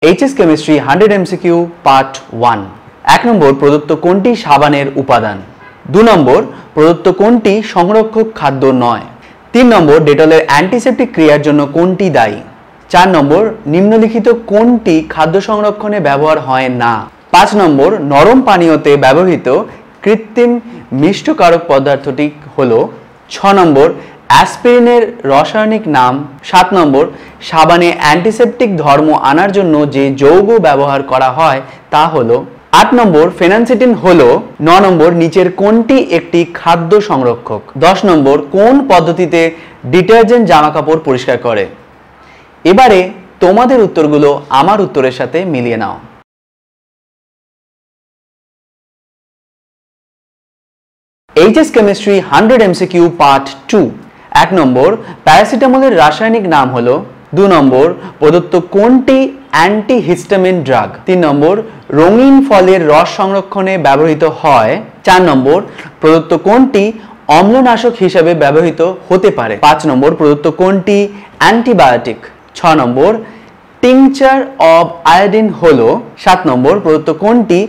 HS chemistry 100 MCQ part 1। 1 নম্বর, প্রদত্ত কোনটি সাবানের উপাদান? 2 নম্বর, প্রদত্ত কোনটি সংরক্ষক খাদ্য নয়? 3 নম্বর, ডেটলের অ্যান্টিসেপ্টিক ক্রিয়ার জন্য কোনটি দায়ী? 4 নম্বর, নিম্নলিখিত কোনটি খাদ্য সংরক্ষণে ব্যবহার হয় না? 5 নম্বর, নরম পানীয়তে ব্যবহৃত কৃত্রিম মিষ্টকারক পদার্থটি হলো? 6 নম্বর, অ্যাসপিরিনের রাসায়নিক নাম? 7 নম্বর, সাবানে অ্যান্টিসেপ্টিক ধর্ম আনার জন্য যে যৌগ ব্যবহার করা হয় তা হলো? 8 নম্বর, ফেনানসিটিন হলো? 9 নম্বর, নিচের কোনটি একটি খাদ্য সংরক্ষক? 10 নম্বর, কোন পদ্ধতিতে ডিটারজেন্ট জামাকাপড় পরিষ্কার করে? এবারে তোমাদের উত্তরগুলো আমার উত্তরের সাথে মিলিয়ে নাও। HS chemistry 100 MCQ part 2। 1 নম্বর, প্যারাসিটামলের রাসায়নিক নাম হলো? 2 নম্বর, প্রদত্ত কোনটি অ্যান্টিহিস্টামিন ড্রাগ? 3 নম্বর, রঙিন ফলের রস সংরক্ষণে ব্যবহৃত হয়? 4 নম্বর, প্রদত্ত কোনটি অম্লনাশক হিসেবে ব্যবহৃত হতে পারে? 5 নম্বর, প্রদত্ত কোনটি antibiotic? 6 number, tincture of iodine হলো? 7 নম্বর, প্রদত্ত কোনটি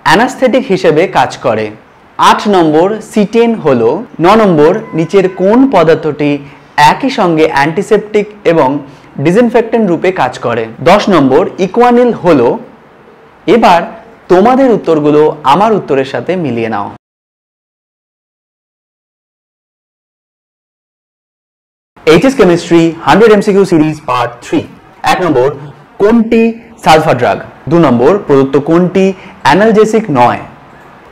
অ্যানাস্থেটিক হিসেবে কাজ করে? 8 নম্বর, সিটেন হলো? 9 নম্বর, নিচের কোন পদার্থটি একই সঙ্গে অ্যান্টিসেপ্টিক এবং ডিসইনফেক্টেন্ট রূপে কাজ করে? 10 নম্বর, ইকুয়ানিল হলো? এবার তোমাদের উত্তরগুলো আমার উত্তরের সাথে মিলিয়ে নাও। HS chemistry 100 MCQ series part 3। 1 নম্বর, কোনটি সালফার ড্রাগ? 2 নম্বর, প্রদত্ত কোনটি অ্যানালজেসিক নয়?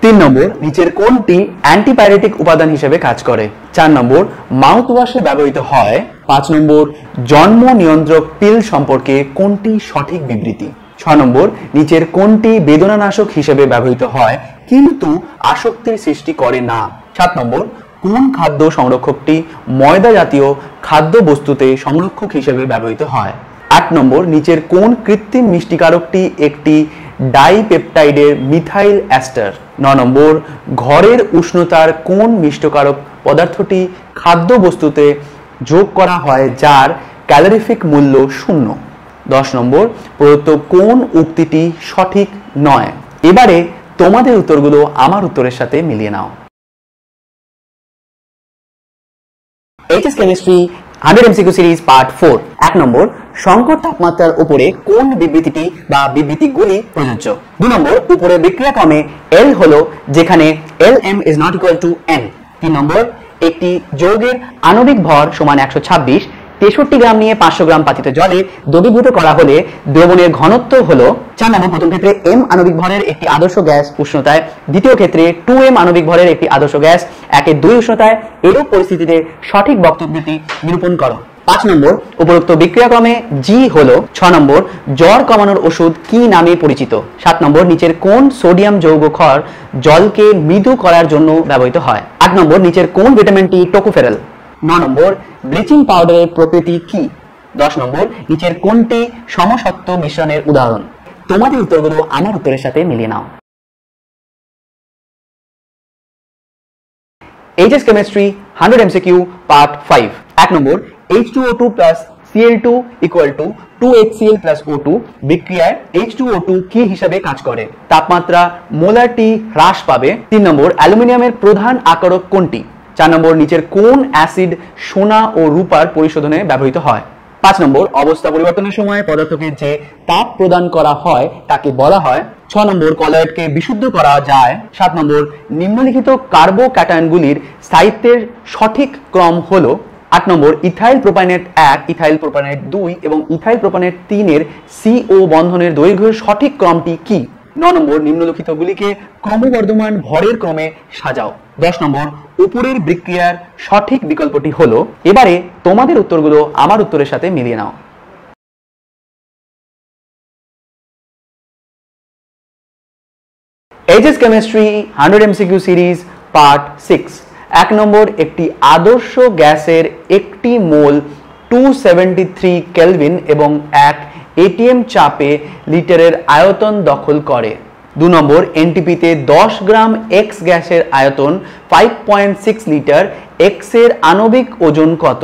3 নম্বর, নিচের কোনটি অ্যান্টিপাইরেটিক উপাদান হিসেবে কাজ করে? 4 নম্বর, মাউথ ওয়াশে ব্যবহৃত হয়? 5 নম্বর, জন্ম নিয়ন্ত্রক পিল সম্পর্কে কোনটি সঠিক বিবৃতি? 6 নম্বর, নিচের কোনটি বেদনানাশক হিসেবে ব্যবহৃত হয় কিন্তু আসক্তির সৃষ্টি করে না? 7 নম্বর, কোন খাদ্য সংরক্ষকটি ময়দা জাতীয় খাদ্য বস্তুতে সংরক্ষক হিসেবে ব্যবহৃত হয়? 8 নম্বর, নিচের কোন কৃত্রিম মিষ্টিকারকটি একটি ডাইপেপটাইডের মিথাইল অ্যাস্টার? 9 নম্বর, ঘরের উষ্ণতার কোন মিষ্টকারক পদার্থটি খাদ্য বস্তুতে যোগ করা হয় যার ক্যালোরিফিক মূল্য 0? 10 নম্বর, প্রদত্ত কোন উক্তিটি সঠিক নয়? এবারে তোমাদের উত্তরগুলো আমার উত্তরের সাথে মিলিয়ে নাও। HS chemistry 100 MCQ series part 4। 1 নম্বর, সংকট তাপমাত্রার উপরে কোন বিবৃতিটি বা বিবৃতিগুলি প্রযোজ্য? 2 নম্বর, উপরের বিক্রিয়াক্রমে L হলো যেখানে Lm is not equal to N। 3 নম্বর, একটি যৌগের আণবিক ভর সমান 126 63 গ্রাম নিয়ে 500 গ্রাম পাতিত জলে দ্রবীভূত করা হলে দ্রবণের ঘনত্ব হলো? 4 নম্বর, প্রথম ক্ষেত্রে m আণবিক ভরের একটি আদর্শ গ্যাস উষ্ণতায়, দ্বিতীয় ক্ষেত্রে 2m আণবিক ভরের একটি আদর্শ গ্যাস 1/2 উষ্ণতায়। এরূপ পরিস্থিতিতে সঠিক বক্তব্যটি নিরূপণ করো। 5 নম্বর, উপরোক্ত বিক্রিয়াক্রমে G হলো? 6 নম্বর, জ্বর কমানোর ওষুধ কি নামে পরিচিত? 7 নম্বর, নিচের কোন সোডিয়াম যৌগ ক্ষার জলকে মৃদু করার জন্য ব্যবহৃত হয়? 8 নম্বর, নিচের কোন ভিটামিনটি টোকোফেরল? 9 নম্বর, ব্লিচিং পাউডারের প্রকৃতি কি? 10 নম্বর, নিচের কোনটি সমসত্ব মিশ্রণের উদাহরণ? তোমাদের উত্তরগুলো আমার উত্তরের সাথে মিলিয়ে নাও। HS chemistry 100 MCQ part 5। 1 নম্বর, H2O2 plus Cl2 equal to 2HCl plus O2 বিক্রিয়ায় H2O2 কি হিসাবে কাজ করে? তাপমাত্রা মোলারটি হ্রাস পাবে। 3 নম্বর, অ্যালুমিনিয়ামের প্রধান আকারক কোনটি? 4 নম্বর, নিচের কোন অ্যাসিড সোনা ও রূপার পরিশোধনে ব্যবহৃত হয়? 5 নম্বর, অবস্থা পরিবর্তনের সময় পদার্থকে যে তাপ প্রদান করা হয় তাকে বলা হয়? 6 নম্বর, কলয়েডকে বিশুদ্ধ করা যায়? 7 নম্বর, নিম্নলিখিত কার্বোক্যাটায়নগুলির স্থায়িত্বের সঠিক ক্রম হলো? 8 নম্বর, ইথাইল প্রোপানেট 1, ইথাইল প্রোপানেট 2 এবং ইথাইল প্রোপানেট 3 এর CO বন্ধনের দৈর্ঘ্যের সঠিক ক্রমটি কি? 9 নম্বর, নিম্নলিখিতগুলিকে ক্রমবর্ধমান ভরের ক্রমে সাজাও। 10 নম্বর, উপরের বিক্রিয়ার সঠিক বিকল্পটি হলো? এবারে তোমাদের উত্তরগুলো আমার উত্তরের সাথে মিলিয়ে নাও। HS chemistry 100 MCQ series part 6। 1 নম্বর, একটি আদর্শ গ্যাসের 1 মোল 273 কেলভিন এবং 1 ATM চাপে লিটারের আয়তন দখল করে। 2 নম্বর, এনটিপিতে 10 গ্রাম X গ্যাসের আয়তন 5.6 লিটার, X এর আণবিক ওজন কত?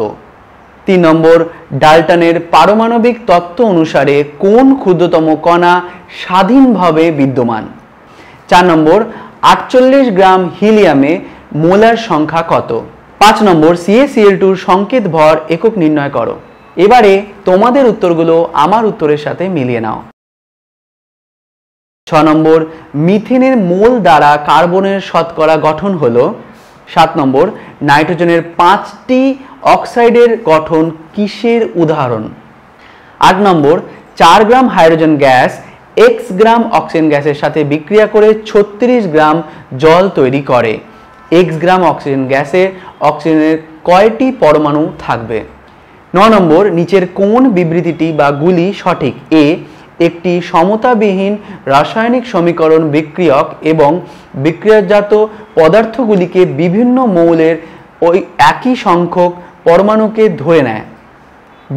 3 নম্বর ডাল্টনের পারমাণবিক তত্ত্ব অনুসারে কোন ক্ষুদ্রতম কণা স্বাধীনভাবে বিদ্যমান? 4 নম্বর 48 গ্রাম হিলিয়ামে মোলার সংখ্যা কত? 5 নম্বর CaCl2 সংকেত ভর একক নির্ণয় করো। এবারে তোমাদের উত্তরগুলো আমার উত্তরের সাথে মিলিয়ে নাও। 6 নম্বর মিথেনের মোল দ্বারা কার্বনের শতকরা গঠন হলো। 7 নম্বর নাইট্রোজেনের 5টি অক্সাইডের গঠন কিসের উদাহরণ? 8 নম্বর 4 গ্রাম হাইড্রোজেন গ্যাস x গ্রাম অক্সিজেন গ্যাসের সাথে বিক্রিয়া করে 36 গ্রাম জল তৈরি করে। x গ্রাম অক্সিজেন গ্যাসে অক্সিজেনের কয়টি পরমাণু থাকবে? 9 নম্বর নিচের কোন বিবৃতিটি বা গুলি সঠিক? এ, একটি সমতাবিহীন রাসায়নিক সমীকরণ বিক্রিয়ক এবং বিক্রিয়াজাত পদার্থগুলিকে বিভিন্ন মৌলের ওই একই সংখ্যক পরমাণুকে ধরে নেয়।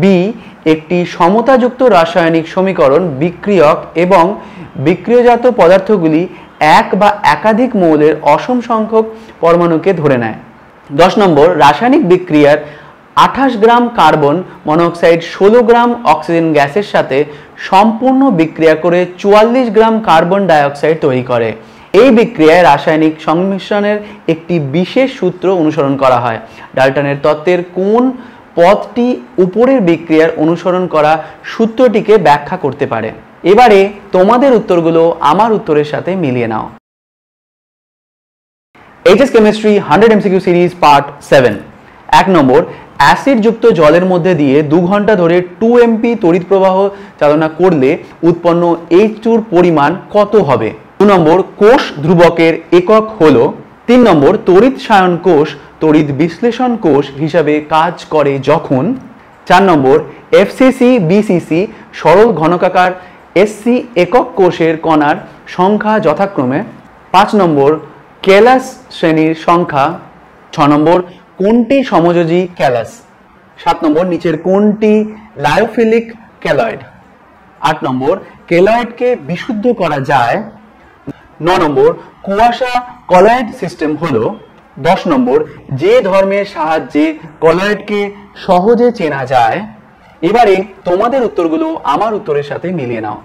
বি, একটি সমতাযুক্ত রাসায়নিক সমীকরণ বিক্রিয়ক এবং বিক্রিয়াজাত পদার্থগুলি এক বা একাধিক মৌলের অসম সংখ্যক পরমাণুকে ধরে নেয়। 10 নম্বর রাসায়নিক বিক্রিয়ার 28 গ্রাম কার্বন মনোক্সাইড 16 গ্রাম অক্সিজেন গ্যাসের সাথে সম্পূর্ণ বিক্রিয়া করে 44 গ্রাম কার্বন ডাইঅক্সাইড তৈরি করে। এই বিক্রিয়ায় রাসায়নিক সংমিশ্রণের একটি বিশেষ সূত্র অনুসরণ করা হয়। ডাল্টনের তত্ত্বের কোন পথটি উপরের বিক্রিয়ার অনুসরণ করা সূত্রটিকে ব্যাখ্যা করতে পারে? এবারে তোমাদের উত্তরগুলো আমার উত্তরের সাথে মিলিয়ে নাও। HS chemistry 100 MCQ series part 7। 1 নম্বর অ্যাসিডযুক্ত জলের মধ্যে দিয়ে 2 ঘন্টা ধরে 2 MP তড়িৎ প্রবাহ চালনা করলে উৎপন্ন H2 পরিমাণ কত হবে? 2 নম্বর কোষ ধ্রুবকের একক হলো। 3 নম্বর তড়িৎ সায়ন কোষ তড়িৎ বিশ্লেষণ কোষ হিসাবে কাজ করে যখন। 4 নম্বর FCC BCC সরল ঘনকাকার SC একক কোষের কণার সংখ্যা যথাক্রমে। 5 নম্বর ক্যালাস শ্রেণীর সংখ্যা। 6 নম্বর কোনটি সমযোজী ক্যালাস? 7 নম্বর নিচের কোনটি লায়োফিলিক ক্যালয়েড? 8 নম্বর ক্যালয়েডকে বিশুদ্ধ করা যায়। 9 নম্বর কুয়াশা কলয়েড সিস্টেম হলো। 10 নম্বর যে ধর্মের সাহায্যে কলয়েডকে সহজে চেনা যায়। এবারে তোমাদের উত্তরগুলো আমার উত্তরের সাথে মিলিয়ে নাও।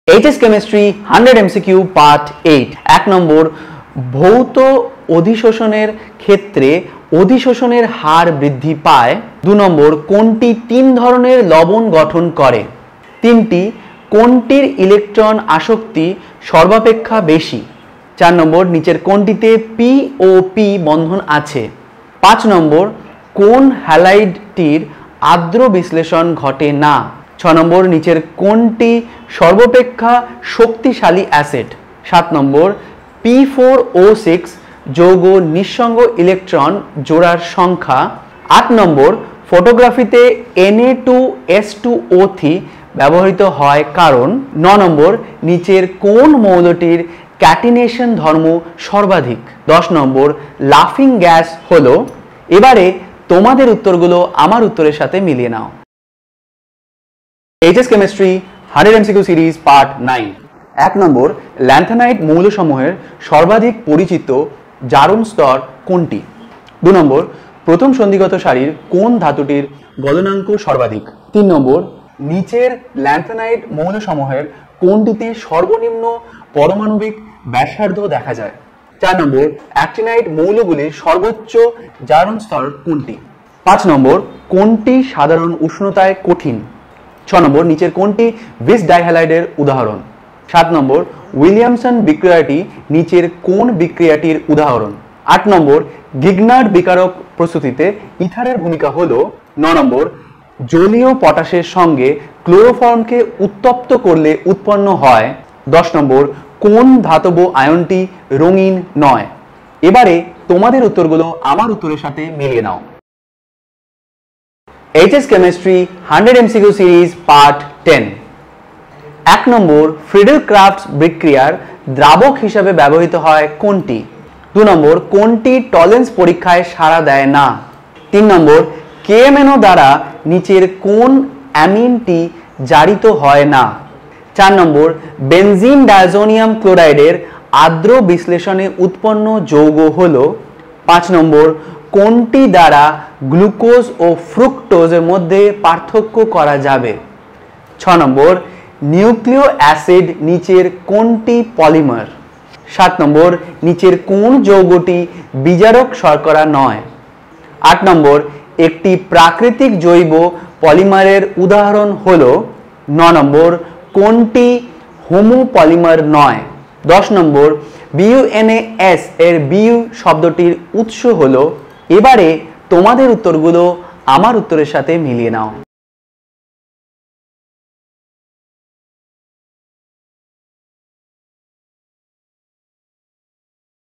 HS chemistry 100 MCQ part 8। 1 নম্বর ভৌত অধিশোষণের ক্ষেত্রে অধিশোষণের হার বৃদ্ধি পায়। 2 নম্বর কোনটি 3 ধরনের লবণ গঠন করে? 3টি কোনটির ইলেকট্রন আসক্তি সর্বাপেক্ষা বেশি? 4 নম্বর নিচের কোনটিতে পি ও পি বন্ধন আছে? 5 নম্বর কোন হ্যালাইডটির আর্দ্র বিশ্লেষণ ঘটে না? 6 নম্বর নিচের কোনটি সর্বাপেক্ষা শক্তিশালী অ্যাসিড? 7 নম্বর P4O6 যৌগ নিঃসঙ্গ ইলেকট্রন জোড়ার সংখ্যা। 8 নম্বর ফটোগ্রাফিতে Na2S2O3 ব্যবহৃত হয় কারণ। 9 নম্বর নিচের কোন মৌলটির ক্যাটিনেশন ধর্ম সর্বাধিক? 10 নম্বর লাফিং গ্যাস হলো। এবারে তোমাদের উত্তরগুলো আমার উত্তরের সাথে মিলিয়ে নাও। HS chemistry 100 MCQ series part 9। 1 নম্বর ল্যান্থানাইট মৌলসমূহের সর্বাধিক পরিচিত জারণ স্তর কোনটি? 2 নম্বর প্রথম সন্ধিগত সারির কোন ধাতুটির গলনাঙ্ক সর্বাধিক? 3 নম্বর নিচের ল্যান্থানাইট মৌলসমূহের কোনটিতে সর্বনিম্ন পারমাণবিক ব্যাসার্ধ দেখা যায়? 4 নম্বর অ্যাক্টিনাইট মৌলগুলির সর্বোচ্চ জারণ স্তর কোনটি? 5 নম্বর কোনটি সাধারণ উষ্ণতায় কঠিন? 6 নম্বর নিচের কোনটি বিস ডাইহ্যালাইডের উদাহরণ? 7 নম্বর উইলিয়ামসন বিক্রিয়াটি নিচের কোন বিক্রিয়াটির উদাহরণ? 8 নম্বর গিগনার্ড বিকারক প্রস্তুতিতে ইথারের ভূমিকা হলো। 9 নম্বর জলীয় পটাশের সঙ্গে ক্লোরোফর্মকে উত্তপ্ত করলে উৎপন্ন হয়। 10 নম্বর কোন ধাতব আয়নটি রঙিন নয়? এবারে তোমাদের উত্তরগুলো আমার উত্তরের সাথে মিলিয়ে নাও। HS chemistry 100 MCQ series part 10। 1 নম্বর ফ্রিডেল ক্রাফটস বিক্রিয়ার দ্রাবক হিসাবে ব্যবহৃত হয় কোনটি? 2 নম্বর কোনটি টলেন্স পরীক্ষায় সাড়া দেয় না? 3 নম্বর KMNO দ্বারা নিচের কোন অ্যামিনটি জারিত হয় না? 4 নম্বর বেনজিন ডায়াজোনিয়াম ক্লোরাইডের আর্দ্র বিশ্লেষণে উৎপন্ন যৌগ হলো। 5 নম্বর কোনটি দ্বারা গ্লুকোজ ও ফ্রুক্টোজের মধ্যে পার্থক্য করা যাবে? 6 নম্বর, নিউক্লিও অ্যাসিড নিচের কোনটি পলিমার? 7 নম্বর, নিচের কোন যৌগটি বিজারক শর্করা নয়? 8 নম্বর, একটি প্রাকৃতিক জৈব পলিমারের উদাহরণ হলো? 9 নম্বর, কোনটি হোমোপলিমার নয়? 10 নম্বর, BUNAS এর বিউ শব্দটির উৎস হলো? এবারে তোমাদের উত্তরগুলো আমার উত্তরের সাথে মিলিয়ে নাও।